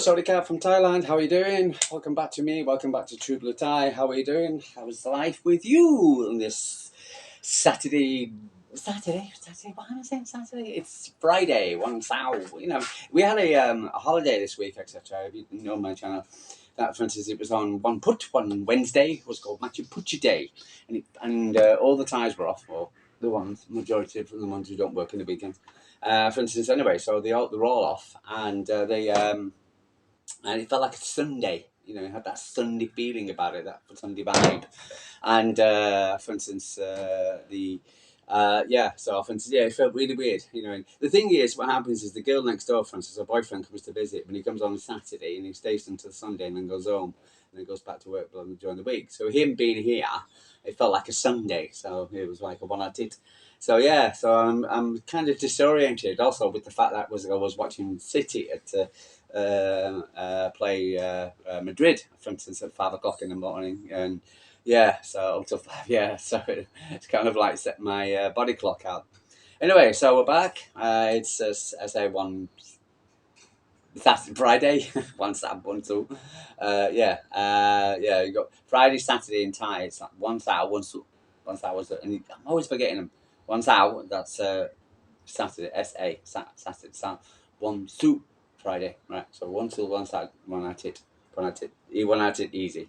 Sawadee from Thailand. How are you doing? Welcome back to me. Welcome back to True Blue Thai. How are you doing? How is life with you on this Saturday? Saturday. Why am I saying Saturday? It's Friday. One Sao. We had a holiday this week, etc. If you know my channel, that for instance, it was on one Wednesday. It was called Machu Picchu Day, and all the Thais were off. Well, the majority of the ones who don't work in the weekends. For instance, anyway, so they're all off, and and it felt like a Sunday. It had that Sunday feeling about it, that Sunday vibe. And for instance, so for instance, it felt really weird. And the thing is, what happens is the girl next door, for instance, her boyfriend comes to visit, but he comes on Saturday and he stays until Sunday and then goes home and then goes back to work during the week. So him being here, it felt like a Sunday. So it was like a one-I-did. So yeah, so I'm kind of disoriented also with the fact that I was watching City at play Madrid, for instance, at 5 o'clock in the morning, and so up to 5, so it's kind of like set my body clock out. Anyway, so we're back. It's as I say, Saturday, Friday, one Saturday, one two. You got Friday, Saturday in Thai. It's like one Saturday, one Su, one Saturday, and I'm always forgetting them. One Saturday, that's Saturday, Saturday, one Su. Friday, right? So one till one side, one at it, easy.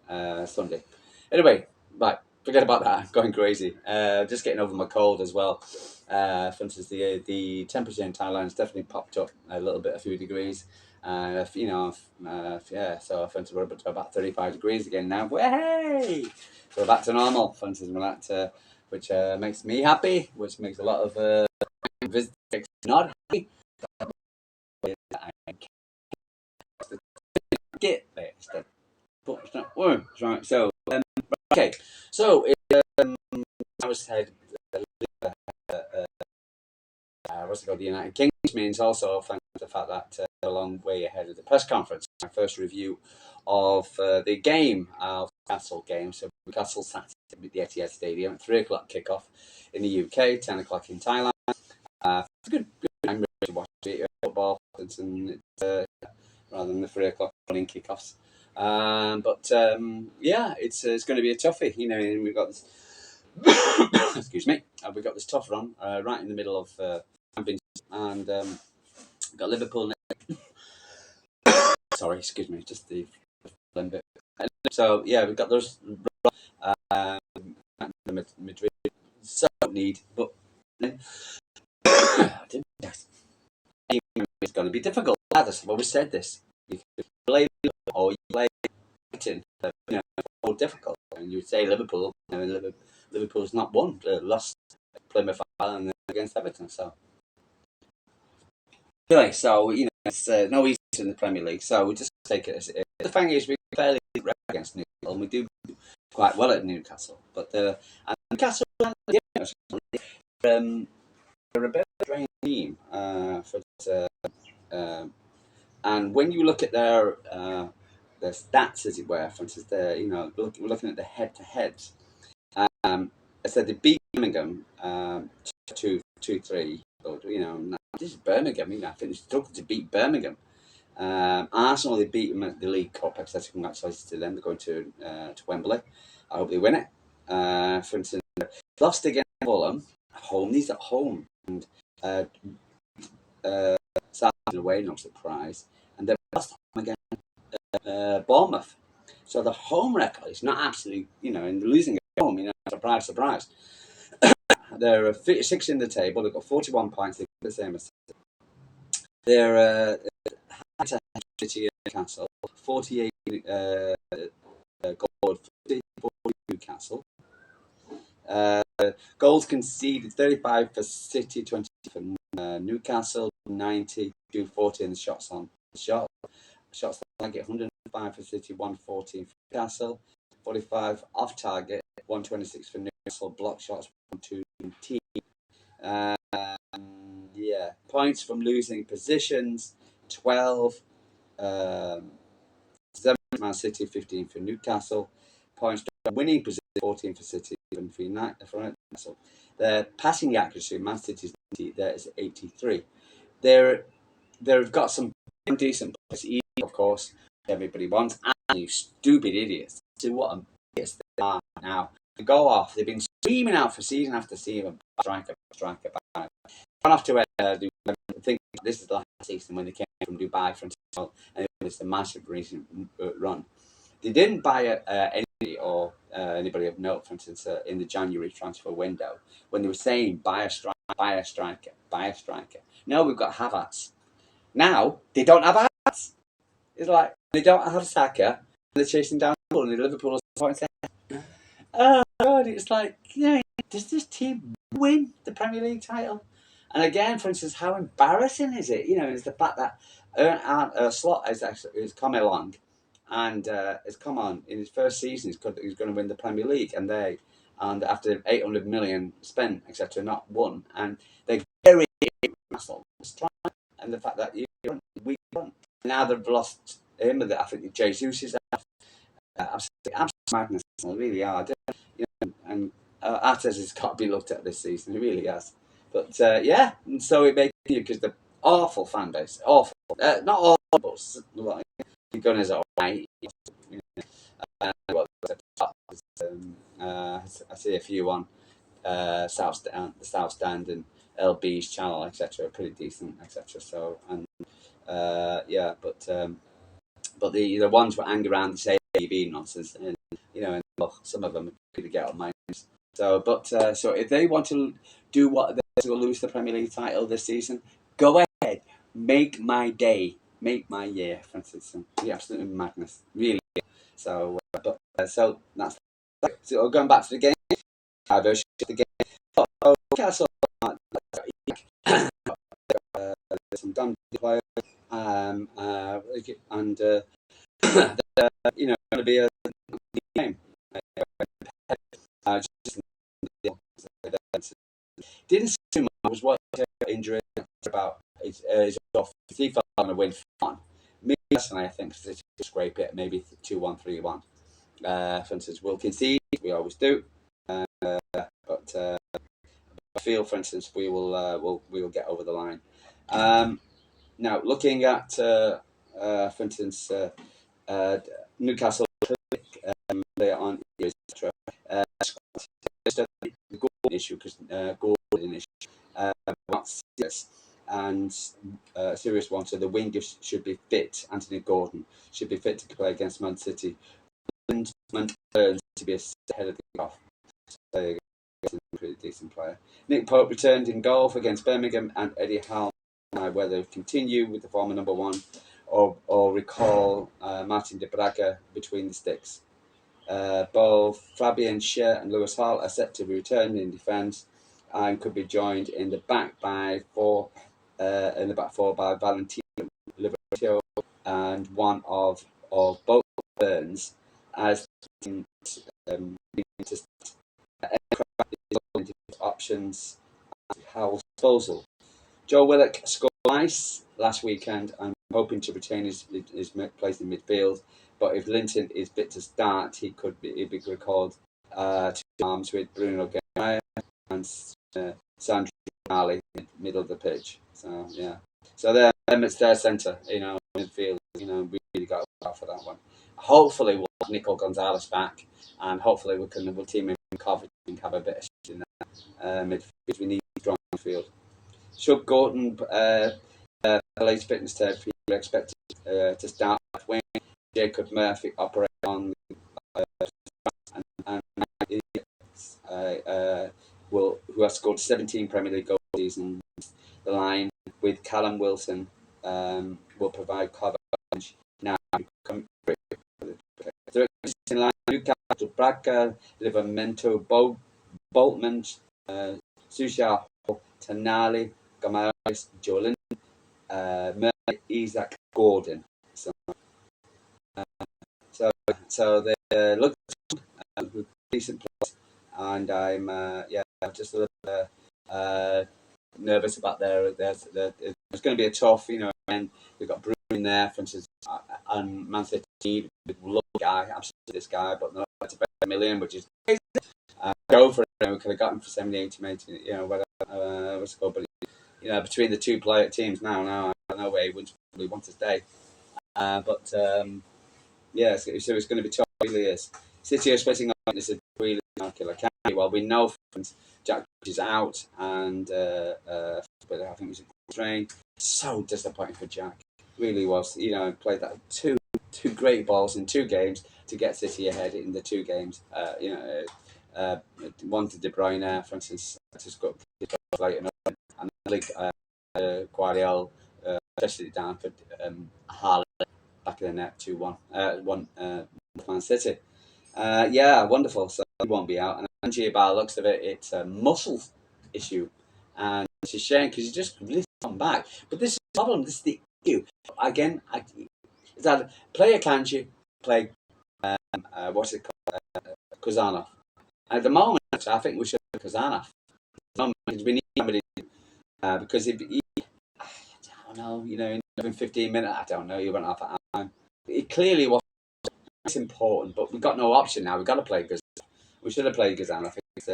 Sunday. Anyway, right. Forget about that. I'm going crazy. Just getting over my cold as well. For instance, the temperature in Thailand has definitely popped up a little bit, a few degrees. So for instance, we're up to about 35 degrees again now. Hey! So we're back to normal. For instance, which makes me happy, which makes a lot of visitors not happy. Get there. Right. So okay. So I was said. What's it called? The United Kingdom means also thanks to the fact that a long way ahead of the press conference. My first review of the game of Newcastle game. So Newcastle Saturday at the Etihad Stadium, 3 o'clock kickoff in the UK, 10 o'clock in Thailand. It's a good time to watch it, football, and rather than the 3 o'clock morning kickoffs. It's going to be a toughie. And we've got this. Excuse me. We've got this tough run right in the middle of Championship, and we've got Liverpool. Sorry, excuse me, just the bit. So yeah, we've got those. Madrid. So need, but it's going to be difficult. I've always said this. You play or you play Brighton, more difficult. And you say Liverpool, Liverpool's not won, lost Plymouth and against Everton. So anyway, it's no easy in the Premier League. So we just take it as it is. The thing is, we fairly against Newcastle, and we do quite well at Newcastle. But Newcastle, they're a bit of a strange team. And when you look at their stats, as it were, for instance, we're looking at the head-to-heads. I said they beat Birmingham 2-3. This is Birmingham. I think they struggled to beat Birmingham. Arsenal, they beat them at the League Cup. Etc. Congratulations to them. They're going to Wembley. I hope they win it. For instance, lost against Fulham. These at home. And Southampton away, no surprise. And they've lost against Bournemouth. So the home record is not absolutely, and losing at home, surprise. They're 56 in the table. They've got 41 points. They're the same as they're City Newcastle, 48 goals for Newcastle. Goals conceded 35 for City, 20 for Newcastle, 90 to 40 in the shots on shot. Shots on target 105 for City, 114 for Newcastle, 45 off target, 126 for Newcastle. Block shots 117. Points from losing positions 12. 7 for Man City, 15 for Newcastle. Points from winning position 14 for City, 7 for Newcastle. Their passing accuracy, Man City's 90, there is 83. They've got some decent players. He, of course, everybody wants. And you stupid idiots. See what idiots they are now. To go off, they've been screaming out for season after season. Striker. Gone off to I think this is the last season when they came from Dubai from and it was a massive recent run. They didn't buy anybody or anybody of note, for instance, in the January transfer window when they were saying buy a striker. No, we've got Havertz. Now they don't have Havertz. It's like they don't have Saka. They're chasing down Liverpool. Oh God! It's like, does this team win the Premier League title? And again, for instance, how embarrassing is it? Is the fact that Slot has come along and has come on in his first season. He's going to win the Premier League, and after 800 million spent, etc., not won, and they're very Newcastle. And the fact that we don't. Now they've lost him. I think Jesus is absolute madness. They really are. And Arteta has got to be looked at this season. He really has. But and so it makes you, because the awful fan base, awful, not all, but Gunners are alright. I see a few on the South Stand and LB's channel, etc. Pretty decent, etc. So but the ones who hang around the same TV nonsense, and some of them could get on my nerves. So if they want to do what they're to lose the Premier League title this season, go ahead, make my day, make my year, for instance. Be absolutely madness, really. So so that's so going back to the game. Version of the game. Newcastle, some damn players, and going to be a game. Didn't see too much. I was watching injury about his off. He felt going to win fun. Me personally, I think to scrape it, maybe 2-1, 3-1. For instance, we'll concede. We always do. But I feel, for instance, we will get over the line. Now, looking at, for instance, Newcastle, they are on etc. The goal issue, because goal is an issue. And a serious one. So the wingers should be fit. Anthony Gordon should be fit to play against Man City. And Burns to be ahead of the off. So a pretty decent player. Nick Pope returned in goal against Birmingham, and Eddie Howe whether continue with the former number one or recall Martin de Braga between the sticks. Both Fabian Schär and Lewis Hall are set to return in defence and could be joined in the back four by Valentino Liverpool and one of both Burns as options at Howell's disposal. Joe Willock scored twice last weekend and hoping to retain his place in midfield. But if Linton is fit to start, he'd be recalled to arms with Bruno Guimaraes and Sandro Tonali in the middle of the pitch. So yeah, so it's their centre, midfield. We really got to go for that one. Hopefully we'll have Nico Gonzalez back, and hopefully we'll team him in Coventry and have a bit of shit in that midfield. We need strong midfield. Should Gordon play fitness test, we expect to start with wing. Jacob Murphy operate on who has scored 17 Premier League goals this season. The line with Callum Wilson will provide cover now. In line, Newcastle, Braga, Livramento, Boltman, Susha, Tonali, Guimaraes, Joe Linton, Murray, Isaac, Gordon. So they look decent players, and I'm just a little bit nervous about there's going to be a tough, and we've got Bruno in there, for instance, and Man City love the guy, absolutely this guy, but they're not to pay $1 million, which is crazy. Go for it. We could have got him for 70, 80, whatever. But between the two teams now, I don't no way he would probably want to stay. But yeah, so it's going to be tough. It really is. City are splitting up. This is really killer. Well, we know Jack is out, and but I think it was a train. So disappointing for Jack. Really was. You know, played that two great balls in 2 games to get City ahead in the 2 games. One to De Bruyne, for instance, just got late enough, and Guardiola tested it down for Haaland back of the net 2-1. 1 Man City. Yeah, wonderful. So he won't be out. And Angie, by the looks of it, it's a muscle issue, and it's a shame because he just really come back. But this is the problem. This is the issue. Again, is that play Akanji, play what's it called, Kuzanov. At the moment, I think we should have Kuzanov. Because we need somebody because if he, I don't know, you know, in 15 minutes, I don't know, you went off at time. It clearly was. It's important, but we've got no option now. We've got to play Gazan. We should have played Gazan. I think it's,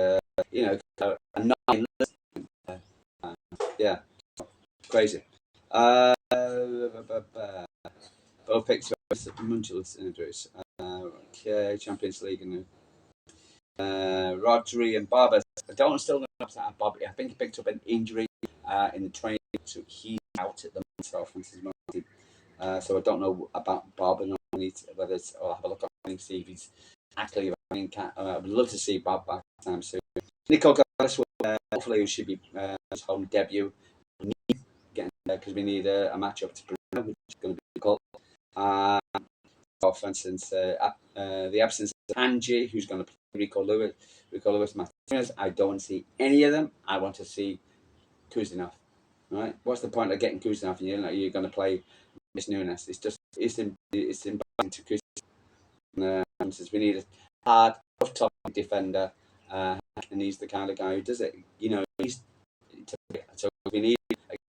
you know, a 9. Yeah, crazy. Both picks Munchels injuries. Okay, Champions League and Rodri and Barber. I don't still know about Bobby. I think he picked up an injury in the training, so he's out at the moment. So I don't know about Bob and whether it's. I'll have a look and see if he's actually. I would love to see Bob back time soon. Nico Gonzalez, hopefully, he should be his home debut. We need getting there because we need a matchup to Bruno, which is going to be difficult. For instance, the absence of Angie, who's going to play Rico Lewis, Martinez. I don't see any of them. I want to see Kuznetsov. Right? What's the point of getting Kuznetsov? You're going to play Nunes. It's embarrassing to Kuznetsov. Since we need a hard, tough defender, and he's the kind of guy who does it. You know, so we need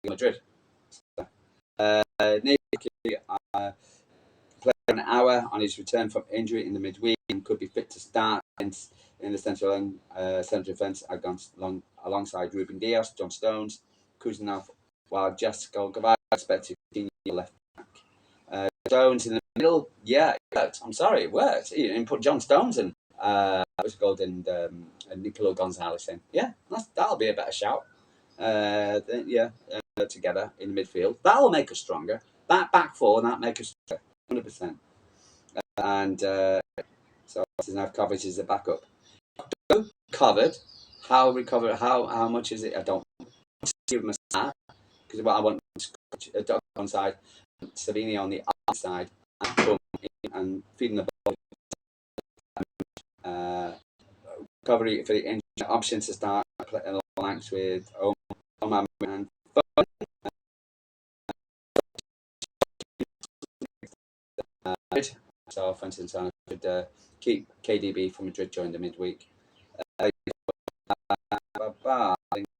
Madrid. Played an hour on his return from injury in the midweek and could be fit to start in the central defence alongside Ruben Dias, John Stones, Kuznetsov, while Jessica Gavard expected to continue left back. Stones in the middle, yeah, it worked. I'm sorry, it worked. You didn't put John Stones in. And Nicola Gonzalez in. Yeah, that'll be a better shout. Together in the midfield. That'll make us stronger. That back four, that'll make us stronger. 100%. And so now Kovac is the backup. Covered. How much is it? I don't give him a start because what I want is Doc on side, Savini on the other side, and come in and feeding the ball. Recovery for the option to start playing flanks with Omar and so, for instance, I could keep KDB from Madrid during the midweek. In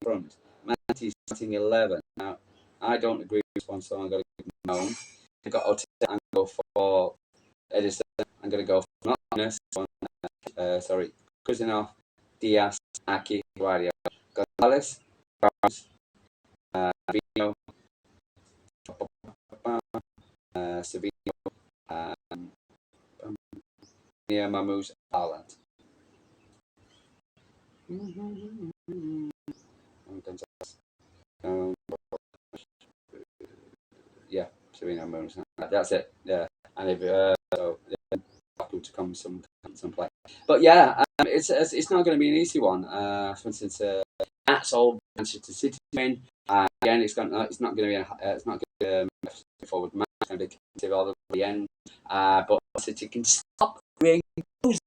front, Manti starting 11. Now, I don't agree with this one, so I'm going to give him no. I've got Oteta and go for Edison. I'm going to go for Martinez. Kuznetsov, Diaz, Aki, Guardiola, Gonzalez, Barnes, Vino, Savino, Mamouche, Haaland. Yeah, Savino, Mamouche. That's it. Yeah, and if so to come some play. But yeah, it's not going to be an easy one. For instance, that's all Manchester City win. Again, it's not going to be a forward match. It's going to be all the end. But City can stop bringing goals.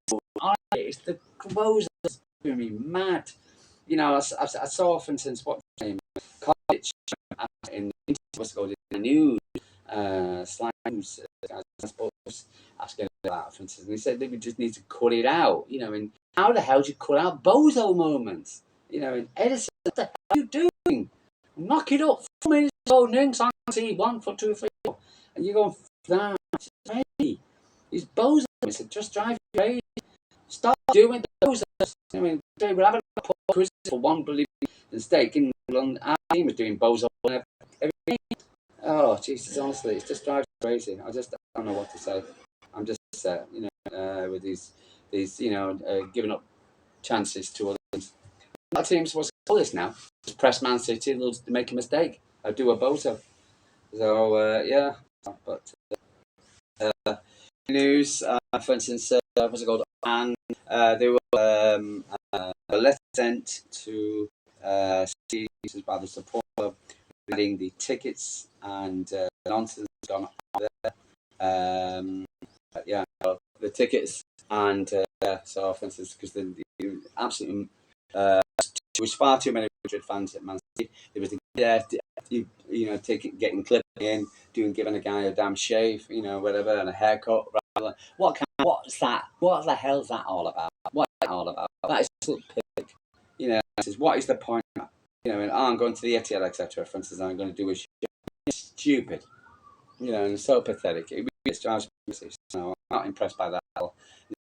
It's the goals that's doing me mad. You know, I saw, for instance, what College in what's called in the news. Slimes, I suppose, asking that, for instance, and he said that we just need to cut it out. You know, and how the hell do you cut out bozo moments? You know, and Edison, what the hell are you doing? Knock it up 4 minutes holding, so I can see 1, 2, 3, 4, and you're going that. It's crazy. These bozo moments just drive you crazy. Stop doing the bozos. I mean, we're having a quiz for one bloody mistake in London. Our team was doing bozo every game. Oh Jesus, honestly, it just drives me crazy. I just don't know what to say. I'm just upset, with these giving up chances to other teams. That team's supposed to call this now. Just press Man City, they'll make a mistake. I do a bozo. So yeah, but news. For instance, what's it called? And they were sent to see by the supporter regarding the tickets and nonsense gone on there. Yeah, the tickets and so for instance, because the absolutely there was far too many Madrid fans at Man City. There was getting clipped in, giving a guy a damn shave, whatever, and a haircut. What's that? What the hell's that all about? What's that all about? That is so pig. What is the point? And I'm going to the Etihad, etc. For instance, I'm going to do a show. It's stupid. And it's so pathetic. It really drives me crazy. So I'm not impressed by that at all.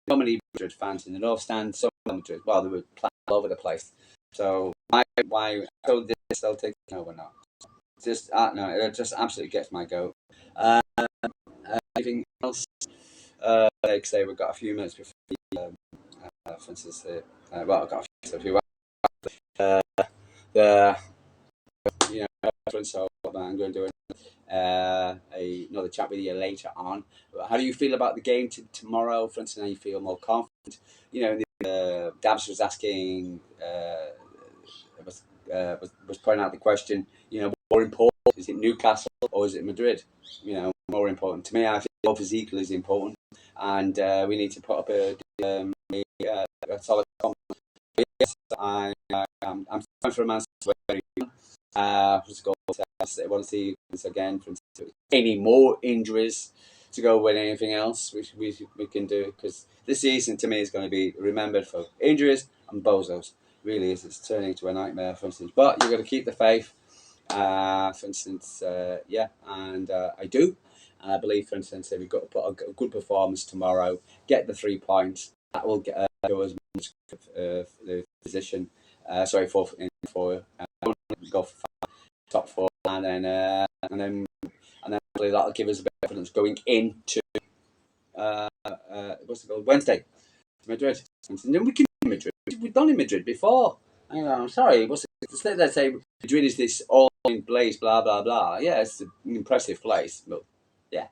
So many Madrid fans in the North Stand, so Madrid. Well, they were playing all over the place. So why so this they'll take over not? Just no, it just absolutely gets my goat. Anything else? Like say we've got a few minutes before for instance, well, I've got a few. The so I'm going to do another chat with you later on. How do you feel about the game tomorrow? For instance, how you feel more confident? Dabs was asking, was pointing out the question. More important, is it Newcastle or is it Madrid? More important to me. I think both is equally as important, and we need to put up a solid complement. Yes, I'm fine for a Man City. I want to see this again from any more injuries to go with anything else we can do, because this season to me is going to be remembered for injuries and bozos. Really is. It's turning into a nightmare, for instance. But you've got to keep the faith. For instance, and I do. And I believe, for instance, if we've got to put a good performance tomorrow, get the 3 points, that will go as much the position. For go for top 4, and then hopefully that'll give us a bit of confidence going into what's it called, Wednesday, Madrid. And then we can do Madrid. We've done in Madrid before. I'm sorry. Let's say Madrid is this all-in place, blah blah blah. Yeah, it's an impressive place, but yeah,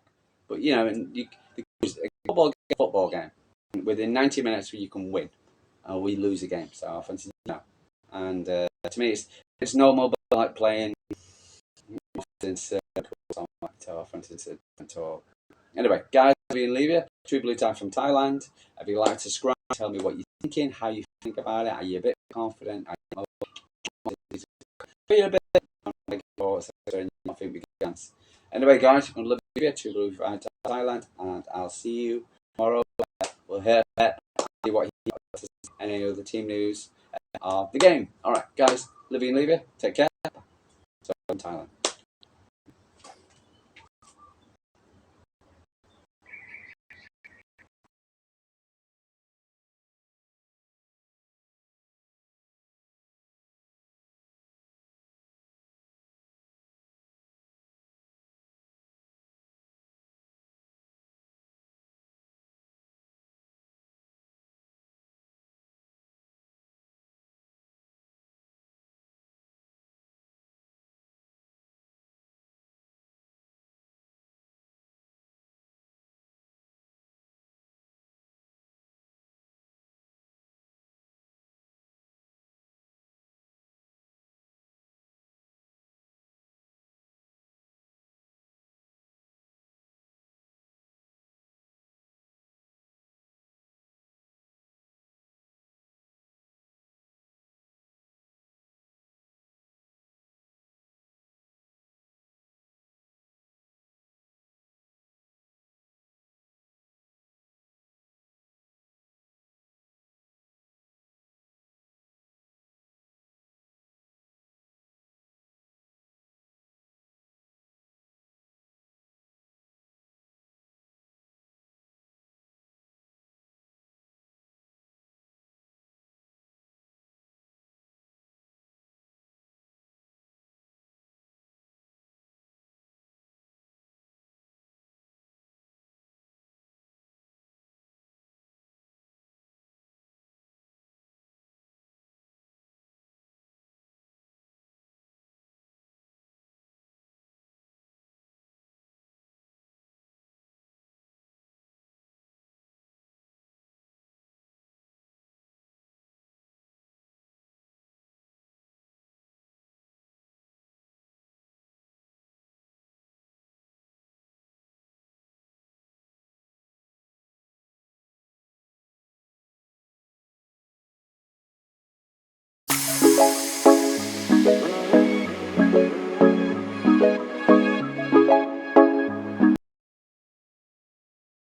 but it's a football game. Within 90 minutes, you can win, or we lose a game. So offensive, and to me, it's normal, but like playing. Anyway, guys, I'll leave you. True Blue Time from Thailand. If you like to subscribe, tell me what you're thinking, how you think about it. Are you a bit confident? Are you a bit? I think we can chance. Anyway, guys, I'm going to love you. True Blue Time Thailand, and I'll see you tomorrow. We'll hear what any other team news of the game. All right, guys, love you and leave you. Take care. So, from Thailand.